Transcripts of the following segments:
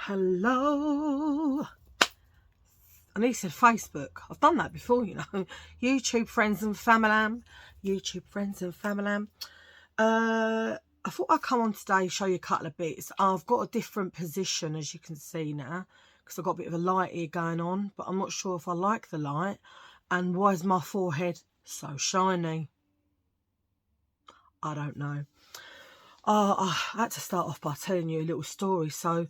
Hello. I need to say Facebook. I've done that before, you know. YouTube friends and family. YouTube friends and family. I thought I'd come on today, show you a couple of bits. I've got a different position, as you can see now, because I've got a bit of a light here going on, but I'm not sure if I like the light. And why is my forehead so shiny? I don't know. I had to start off by telling you a little story, so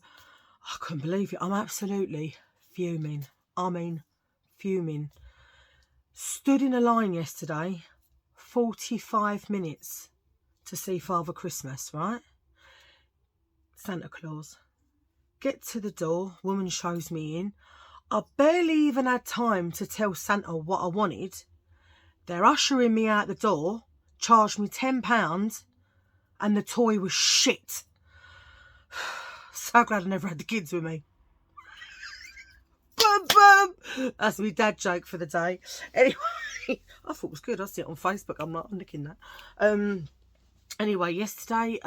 I couldn't believe it. I'm absolutely fuming. I mean, fuming. Stood in a line yesterday, 45 minutes to see Father Christmas, right? Santa Claus. Get to the door, woman shows me in. I barely even had time to tell Santa what I wanted. They're ushering me out the door, charged me £10, and the toy was shit. So glad I never had the kids with me. Bum, bum. That's my dad joke for the day. Anyway, I thought it was good. I see it on Facebook. I'm nicking that. Anyway, yesterday,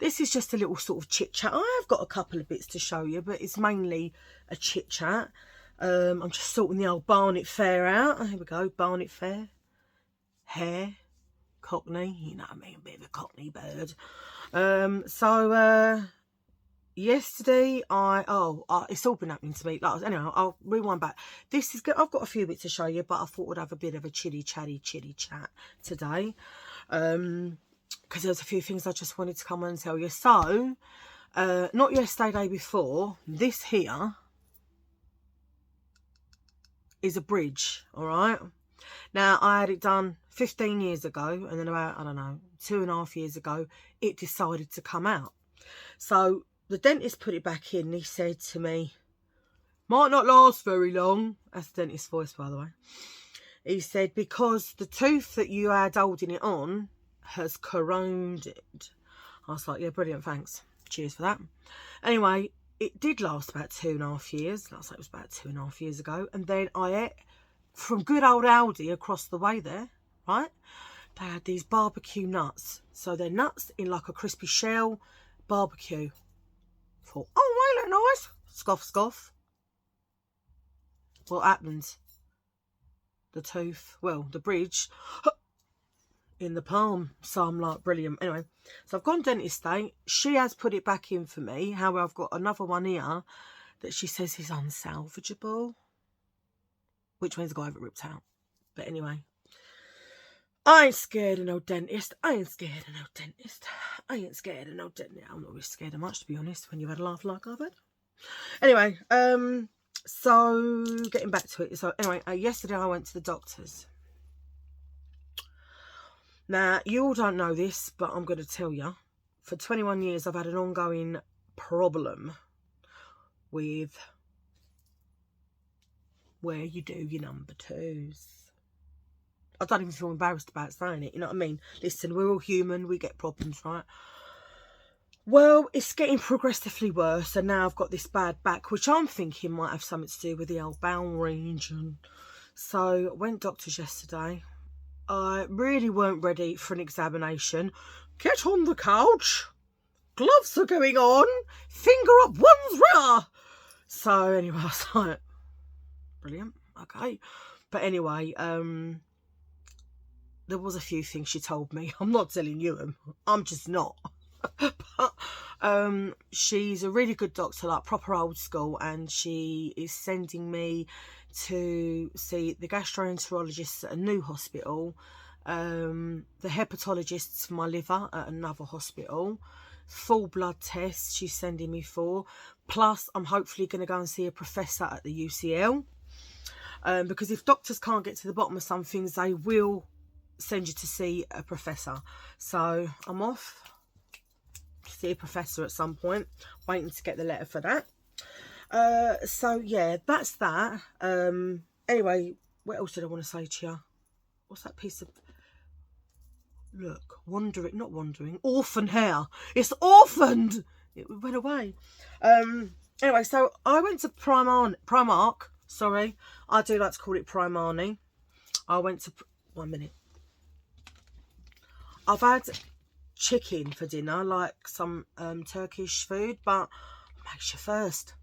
this is just a little sort of chit chat. I have got a couple of bits to show you, but it's mainly a chit chat. I'm just sorting the old Barnet Fair out. Here we go, Barnet Fair. Hair, Cockney, you know what I mean, a bit of a Cockney bird. Yesterday, it's all been happening to me. Anyway, I'll rewind back. This is good. I've got a few bits to show you, but I thought we'd have a bit of a chitty chat today. Because there's a few things I just wanted to come and tell you. So, not yesterday, day before, this here is a bridge, all right? Now, I had it done 15 years ago, and then about, I don't know, 2.5 years ago, it decided to come out. So, the dentist put it back in, and he said to me, might not last very long. That's the dentist's voice, by the way. He said, because the tooth that you had holding it on has corroded. I was like, yeah, brilliant, thanks. Cheers for that. Anyway, it did last about 2.5 years. Last it was about 2.5 years ago. And then I ate from good old Aldi across the way there, right? They had these barbecue nuts. So they're nuts in like a crispy shell, barbecue. Thought, oh, they look nice. Scoff, scoff. What happened? The tooth, well, the bridge in the palm. So I'm like, brilliant. Anyway, so I've gone dentist day. She has put it back in for me. However, I've got another one here that she says is unsalvageable, which means I got it ripped out. But anyway, I ain't scared of no dentist. I ain't scared of no dentist. I ain't scared of no dentist. I'm not really scared of much, to be honest, when you've had a laugh like I've had. Anyway, so getting back to it. So anyway, yesterday I went to the doctor's. Now, you all don't know this, but I'm going to tell you. For 21 years, I've had an ongoing problem with where you do your number twos. I don't even feel embarrassed about saying it, you know what I mean? Listen, we're all human, we get problems, right? Well, it's getting progressively worse, and now I've got this bad back, which I'm thinking might have something to do with the old bowel region. So, I went doctors yesterday. I really weren't ready for an examination. Get on the couch. Gloves are going on. Finger up one's rear. So, anyway, I was like, brilliant, okay. But anyway, there was a few things she told me. I'm not telling you them. I'm just not. But she's a really good doctor, like proper old school, and she is sending me to see the gastroenterologist at a new hospital, the hepatologists for my liver at another hospital, full blood tests she's sending me for, plus I'm hopefully going to go and see a professor at the UCL, because if doctors can't get to the bottom of some things, they will send you to see a professor. So I'm off to see a professor at some point, waiting to get the letter for that. So yeah, that's that. Anyway, what else did I want to say to you? What's that piece of, look, orphan hair. It's orphaned. It went away. Anyway, so I went to Primark. Sorry, I do like to call it Primarni. I went to, 1 minute. I've had chicken for dinner, like some Turkish food, but makes you thirst.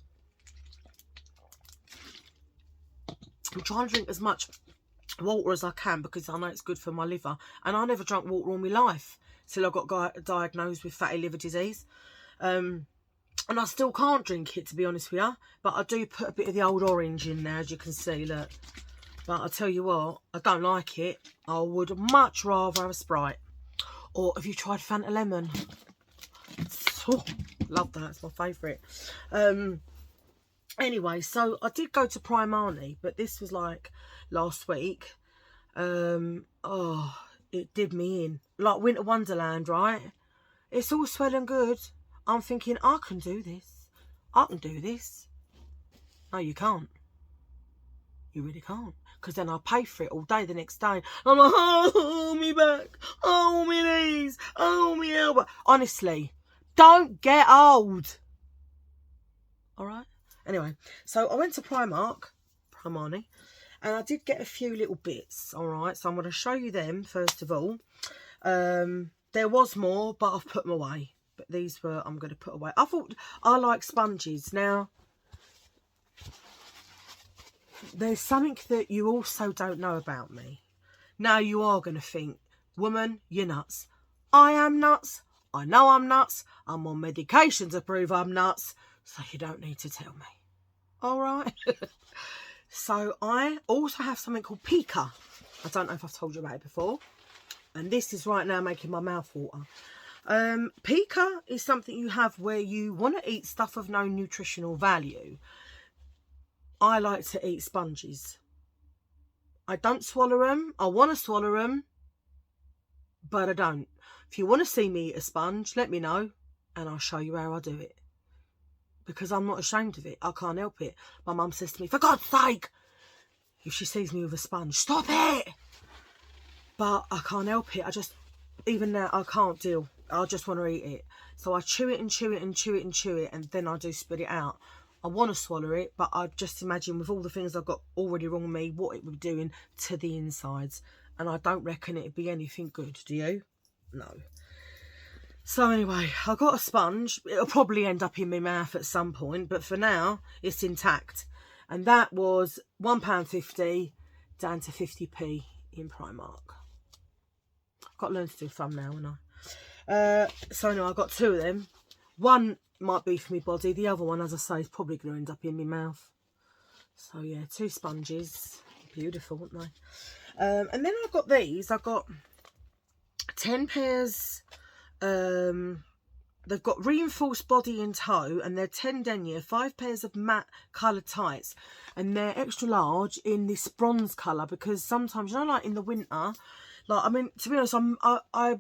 I'm trying to drink as much water as I can because I know it's good for my liver. And I never drank water all my life till I got diagnosed with fatty liver disease. And I still can't drink it, to be honest with you. But I do put a bit of the old orange in there, as you can see, look. But I tell you what, I don't like it. I would much rather have a Sprite. Or have you tried Fanta Lemon? Oh, love that, it's my favourite. Anyway, so I did go to Primark, but this was like last week. Oh, it did me in. Like Winter Wonderland, right? It's all swell and good. I'm thinking, I can do this. I can do this. No, you can't. You really can't. Because then I'll pay for it all day the next day. I'm like, oh, me back. Oh, me knees. Oh, me elbow. Honestly, don't get old. All right? Anyway, so I went to Primark, and I did get a few little bits, all right? So I'm going to show you them, first of all. There was more, but I've put them away. But these were, I'm going to put away. I thought I like sponges. Now, there's something that you also don't know about me. Now you are going to think, woman, you're nuts. I am nuts. I know I'm nuts. I'm on medication to prove I'm nuts. So you don't need to tell me. All right. So I also have something called pica. I don't know if I've told you about it before. And this is right now making my mouth water. Pica is something you have where you want to eat stuff of no nutritional value. I like to eat sponges. I don't swallow them. I want to swallow them, but I don't. If you want to see me eat a sponge, let me know and I'll show you how I do it. Because I'm not ashamed of it. I can't help it. My mum says to me, for God's sake, if she sees me with a sponge, stop it. But I can't help it. Even now, I can't deal. I just want to eat it. So I chew it and chew it and chew it and chew it, and then I do spit it out. I want to swallow it, but I just imagine with all the things I've got already wrong with me, what it would be doing to the insides. And I don't reckon it'd be anything good, do you? No. So anyway, I got a sponge. It'll probably end up in my mouth at some point, but for now, it's intact. And that was £1.50 down to 50p in Primark. I've got to learn to do a thumbnail, haven't I? So anyway, I got two of them. One might be for my body. The other one, as I say, is probably going to end up in my mouth. So yeah, two sponges. Beautiful, aren't they? And then I've got these. I've got 10 pairs. They've got reinforced body and toe, and they're 10 denier, 5 pairs of matte coloured tights, and they're extra large in this bronze colour, because sometimes, you know, like in the winter, like, I mean, to be honest, I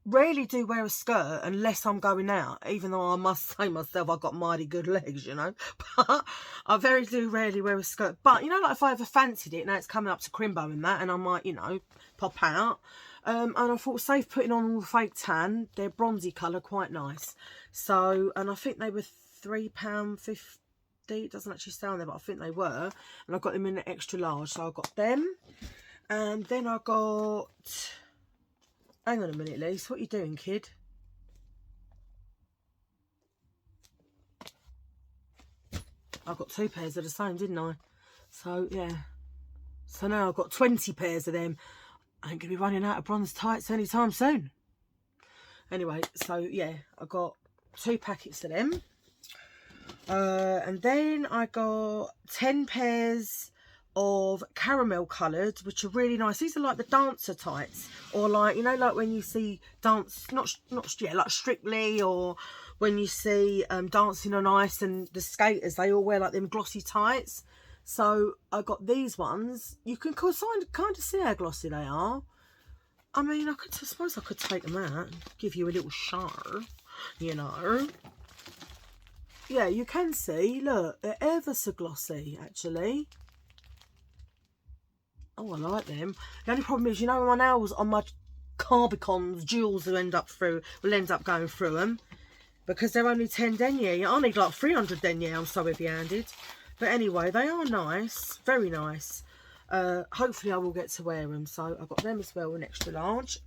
rarely do wear a skirt unless I'm going out, even though I must say myself I've got mighty good legs, you know, but I very rarely wear a skirt. But, you know, like if I ever fancied it, now it's coming up to Crimbo and that, and I might, you know, pop out. And I thought, safe putting on all the fake tan. They're bronzy colour, quite nice. So, and I think they were £3.50. It doesn't actually say on there, but I think they were. And I got them in an extra large, so I got them. And then I got... Hang on a minute, Lise. What are you doing, kid? I got 2 pairs of the same, didn't I? So, yeah. So now I've got 20 pairs of them. I ain't going to be running out of bronze tights anytime soon. Anyway, so yeah, I got 2 packets of them. And then I got 10 pairs of caramel coloured, which are really nice. These are like the dancer tights, or like, you know, like when you see dance, like Strictly, or when you see Dancing on Ice and the skaters, they all wear like them glossy tights. So I got these ones. You can kind of see how glossy they are. I mean, I suppose I could take them out and give you a little show, you know. Yeah, you can see, look, they're ever so glossy, actually. Oh, I like them. The only problem is, you know, my nails on my Carbicons, jewels will end up going through them, because they're only 10 denier. I need like 300 denier, I'm so heavy-handed. But anyway, they are nice, very nice. Hopefully I will get to wear them. So I got them as well in extra large.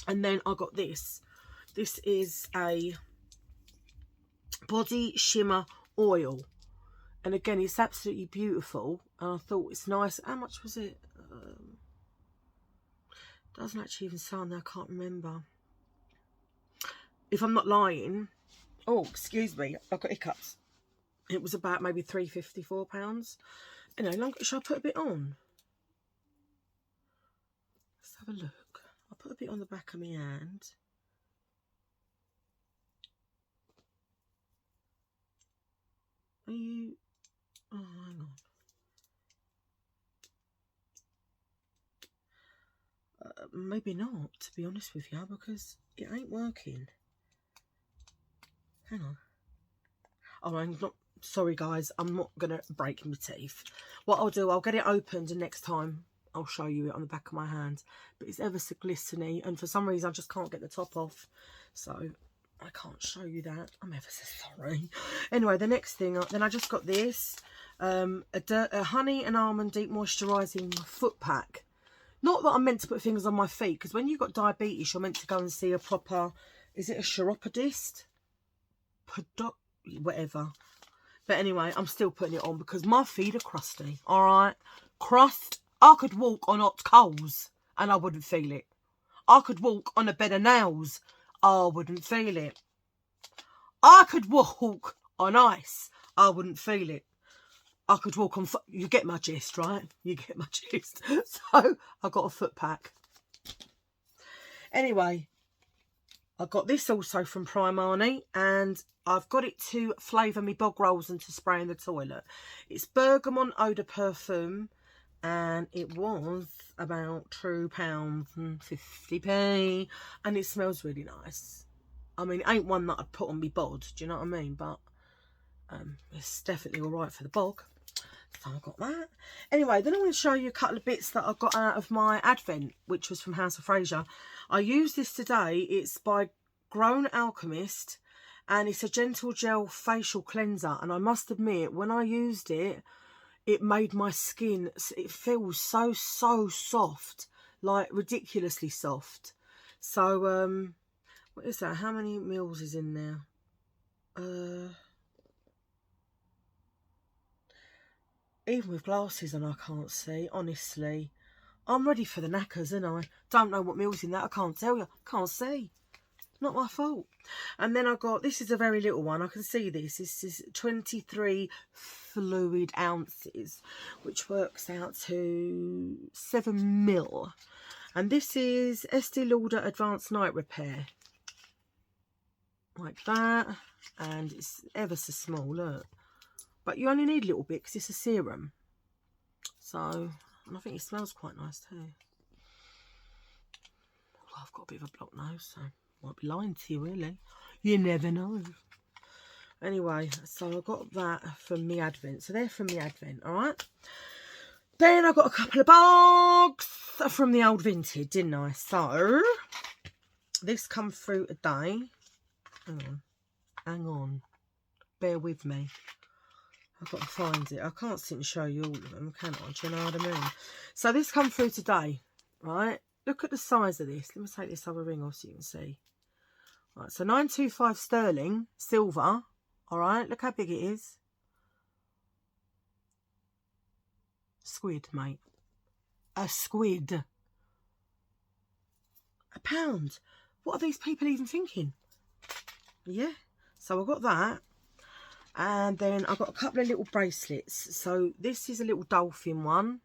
And then I got this. This is a Body Shimmer Oil. And again, it's absolutely beautiful. And I thought it's nice. How much was it? Doesn't actually even say on there. I can't remember. If I'm not lying. Oh, excuse me. I've got hiccups. It was about maybe £3.50, £4. Anyway, shall I put a bit on? Let's have a look. I'll put a bit on the back of my hand. Are you... Oh, hang on. Maybe not, to be honest with you, because it ain't working. Hang on. Oh, I'm not... Sorry, guys. I'm not going to break my teeth. What I'll do, I'll get it opened, and next time I'll show you it on the back of my hand. But it's ever so glistening, and for some reason I just can't get the top off. So I can't show you that. I'm ever so sorry. Anyway, the next thing, then I just got this. A honey and almond deep moisturising foot pack. Not that I'm meant to put things on my feet, because when you've got diabetes, you're meant to go and see a proper, is it a chiropodist? Whatever. But anyway, I'm still putting it on because my feet are crusty. All right? Crust. I could walk on hot coals and I wouldn't feel it. I could walk on a bed of nails. I wouldn't feel it. I could walk on ice. I wouldn't feel it. I could walk on... You get my gist, right? You get my gist. So, I got a foot pack. Anyway, I got this also from Primark, and I've got it to flavour me bog rolls and to spray in the toilet. It's Bergamot Eau de Parfum, and it was about £2.50, and it smells really nice. I mean, it ain't one that I'd put on me bod, do you know what I mean? But it's definitely all right for the bog. So I got that. Anyway, then I'm going to show you a couple of bits that I got out of my Advent, which was from House of Fraser. I used this today. It's by Grown Alchemist, and it's a gentle gel facial cleanser. And I must admit, when I used it, it made my skin, it feels so soft, like ridiculously soft. So, what is that? How many mils is in there? Even with glasses on, I can't see, honestly. I'm ready for the knackers, ain't I? Don't know what mils in that, I can't tell you. Can't see. Not my fault. And then I got, this is a very little one. I can see this. This is 23 fluid ounces, which works out to 7 mil. And this is Estee Lauder Advanced Night Repair. Like that. And it's ever so small, look. But you only need a little bit because it's a serum. So, and I think it smells quite nice too. Well, I've got a bit of a blocked nose, so I might be lying to you, really. You never know. Anyway, so I got that from me Advent. So they're from me Advent, alright? Then I got a couple of bags from the old Vinted, didn't I? So, this come through today. Hang on. Bear with me. I've got to find it. I can't sit and show you all of them, can I? Do you know what I mean? So this come through today, right? Look at the size of this. Let me take this other ring off so you can see. Right, so 925 sterling, silver. All right, look how big it is. Squid, mate. A squid. £1. What are these people even thinking? Yeah. So I got that. And then I got a couple of little bracelets. So this is a little dolphin one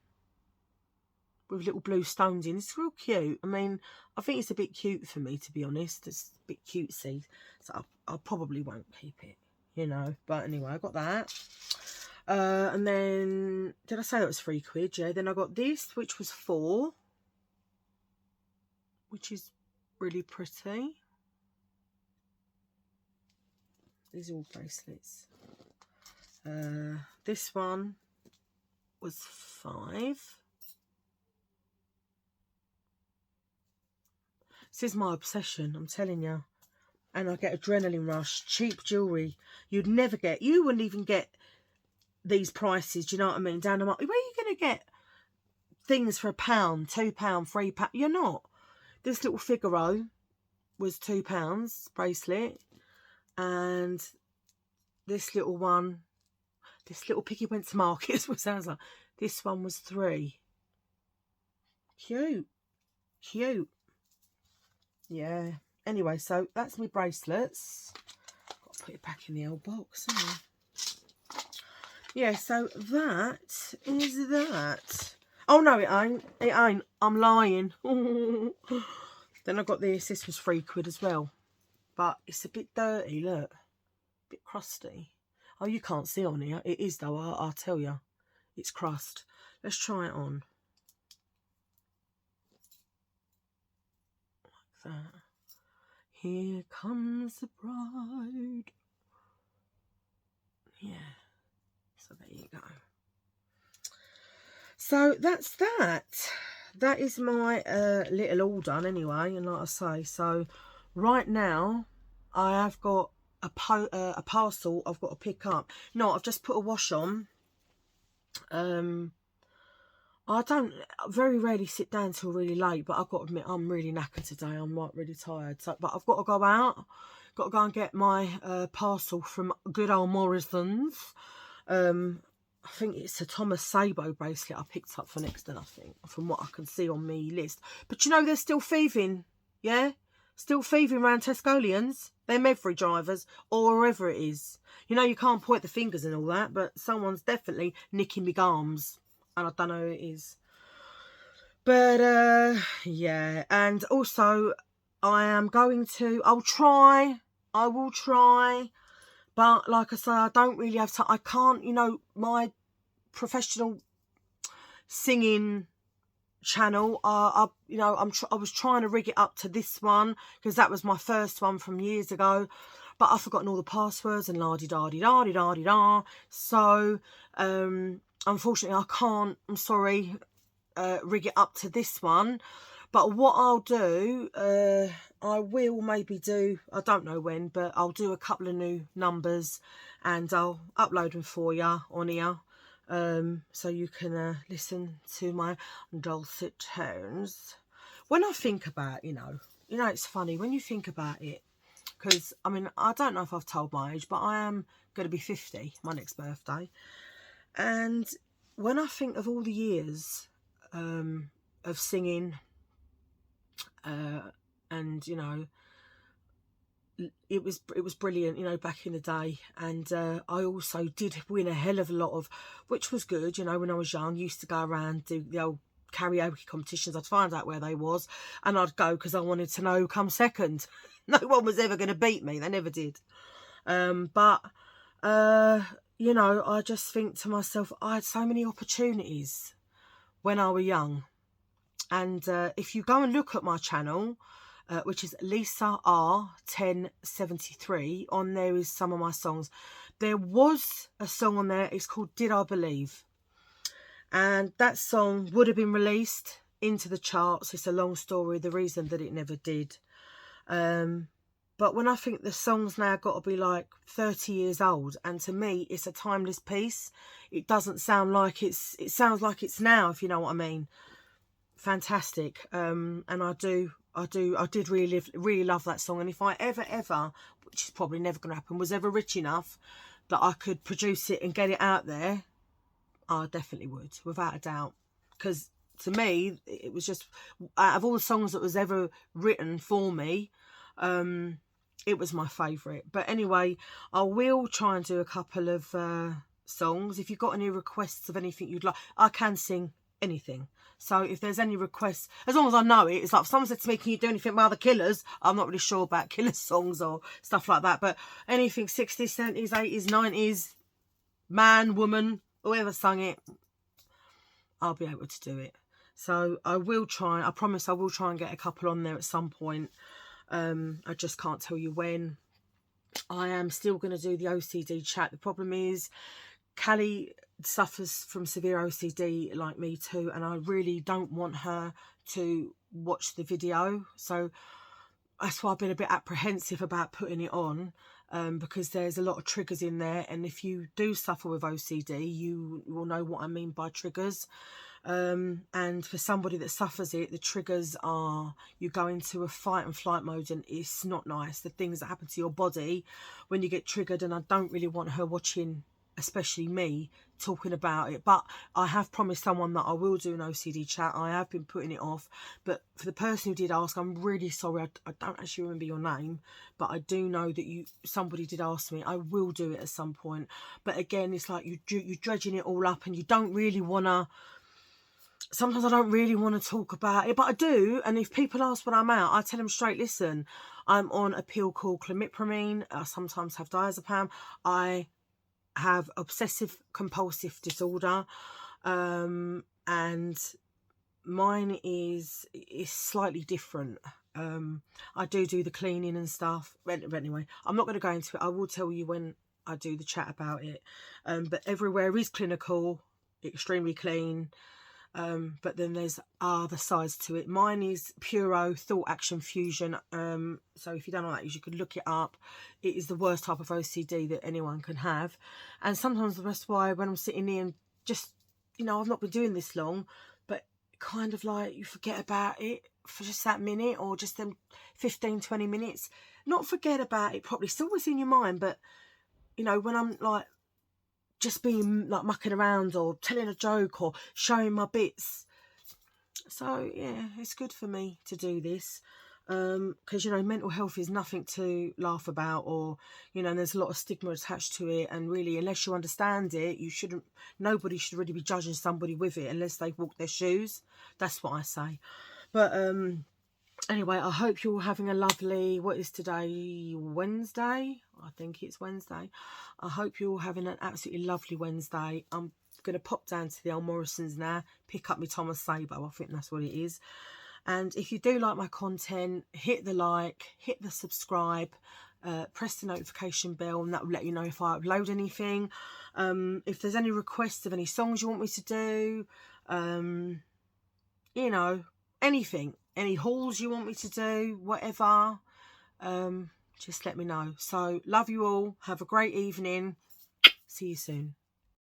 with little blue stones in. It's real cute. I mean, I think it's a bit cute for me, to be honest. It's a bit cutesy. So I probably won't keep it, you know. But anyway, I got that. And then, did I say that was £3? Yeah. Then I got this, which was £4. Which is really pretty. These are all bracelets. This one was £5. This is my obsession, I'm telling you. And I get adrenaline rush. Cheap jewellery. You wouldn't even get these prices, do you know what I mean? Down the market. Where are you going to get things for £1, £2, £3? You're not. This little Figaro was £2 bracelet. And this little one, this little piggy went to market, is what it sounds like. This one was 3. Cute. Cute. Yeah. Anyway, so that's my bracelets. Got to put it back in the old box, haven't I? Yeah, so that is that. Oh, no, it ain't. It ain't. I'm lying. Then I got this. This was £3 as well. But it's a bit dirty, look. A bit crusty. Oh, you can't see on here. It is, though, I'll tell you. It's crust. Let's try it on. Like that. Here comes the bride. Yeah. So there you go. So that's that. That is my little all done anyway. And like I say, so right now I have got a parcel I've got to pick up. No, I've just put a wash on. I don't very rarely sit down till really late, but I've got to admit I'm really knackered today. I'm like really tired. So, but I've got to go out. Got to go and get my parcel from good old Morrison's. I think it's a Thomas Sabo bracelet I picked up for next, I think, from what I can see on me list. But you know, they're still thieving, yeah? Still thieving around Tescolians. They're Mevry drivers, or wherever it is. You know, you can't point the fingers and all that, but someone's definitely nicking me arms. And I don't know who it is. But, yeah. And also, I will try. But like I say, I don't really have time. I can't, you know, my professional singing channel, I was trying to rig it up to this one because that was my first one from years ago, but I've forgotten all the passwords and la-di-da-di-da-di-da-di-da. So unfortunately I can't, I'm sorry, rig it up to this one. But what I'll do, I will maybe do, I don't know when, but I'll do a couple of new numbers and I'll upload them for you on here. So you can listen to my dulcet tones. When I think about, you know, it's funny when you think about it, because, I mean, I don't know if I've told my age, but I am going to be 50, my next birthday. And when I think of all the years of singing, and, you know, it was brilliant, you know, back in the day. And I also did win a hell of a lot of, which was good, you know, when I was young. Used to go around, do the old karaoke competitions. I'd find out where they was and I'd go because I wanted to know who come second. No one was ever going to beat me. They never did. But you know, I just think to myself, I had so many opportunities when I was young. And if you go and look at my channel, which is Lisa R 1073, on there is some of my songs. There was a song on there, it's called Did I Believe? And that song would have been released into the charts. It's a long story, the reason that it never did. But when I think the song's now got to be like 30 years old, and to me it's a timeless piece. It doesn't sound like it sounds like it's now, if you know what I mean. Fantastic. And I did really love that song. And if I ever, which is probably never going to happen, was ever rich enough that I could produce it and get it out there, I definitely would, without a doubt. Because to me, it was just, out of all the songs that was ever written for me, it was my favourite. But anyway, I will try and do a couple of songs. If you've got any requests of anything you'd like, I can sing anything. So if there's any requests, as long as I know it, it's like if someone said to me, can you do anything by the Killers? I'm not really sure about Killers songs or stuff like that, but anything 60s, 70s, 80s, 90s, man, woman, whoever sung it, I'll be able to do it. So I will try, I promise I will try and get a couple on there at some point. I just can't tell you when. I am still going to do the OCD chat. The problem is Callie suffers from severe OCD like me too, and I really don't want her to watch the video. So that's why I've been a bit apprehensive about putting it on, because there's a lot of triggers in there, and if you do suffer with OCD, you will know what I mean by triggers. And for somebody that suffers it, the triggers are you go into a fight and flight mode, and it's not nice, the things that happen to your body when you get triggered. And I don't really want her watching, especially me, talking about it. But I have promised someone that I will do an OCD chat. I have been putting it off, but for the person who did ask, I'm really sorry. I don't actually remember your name, but I do know that somebody did ask me. I will do it at some point. But again, it's like you're dredging it all up, and you don't really want to. Sometimes I don't really want to talk about it, but I do. And if people ask when I'm out, I tell them straight, listen, I'm on a pill called clomipramine. I sometimes have diazepam. I have obsessive compulsive disorder, and mine is slightly different. I do the cleaning and stuff, but anyway, I'm not going to go into it. I will tell you when I do the chat about it. But everywhere is clinical, extremely clean. But then there's other sides to it. Mine is Puro Thought Action Fusion. So if you don't know that, you could look it up. It is the worst type of OCD that anyone can have. And sometimes that's why when I'm sitting here and just, I've not been doing this long, but kind of like you forget about it for just that minute, or just them 15-20 minutes. Not forget about it properly, still was in your mind, but when I'm like just being like mucking around or telling a joke or showing my bits. So yeah, it's good for me to do this, because mental health is nothing to laugh about, or and there's a lot of stigma attached to it, and really, unless you understand it, nobody should really be judging somebody with it unless they walk their shoes. That's what I say. But anyway, I hope you're all having a lovely, what is today, Wednesday? I think it's Wednesday. I hope you're all having an absolutely lovely Wednesday. I'm going to pop down to the old Morrison's now, pick up my Thomas Sabo. I think that's what it is. And if you do like my content, hit the like, hit the subscribe, press the notification bell, and that will let you know if I upload anything. If there's any requests of any songs you want me to do, anything. Any hauls you want me to do, whatever, just let me know. So, love you all. Have a great evening. See you soon.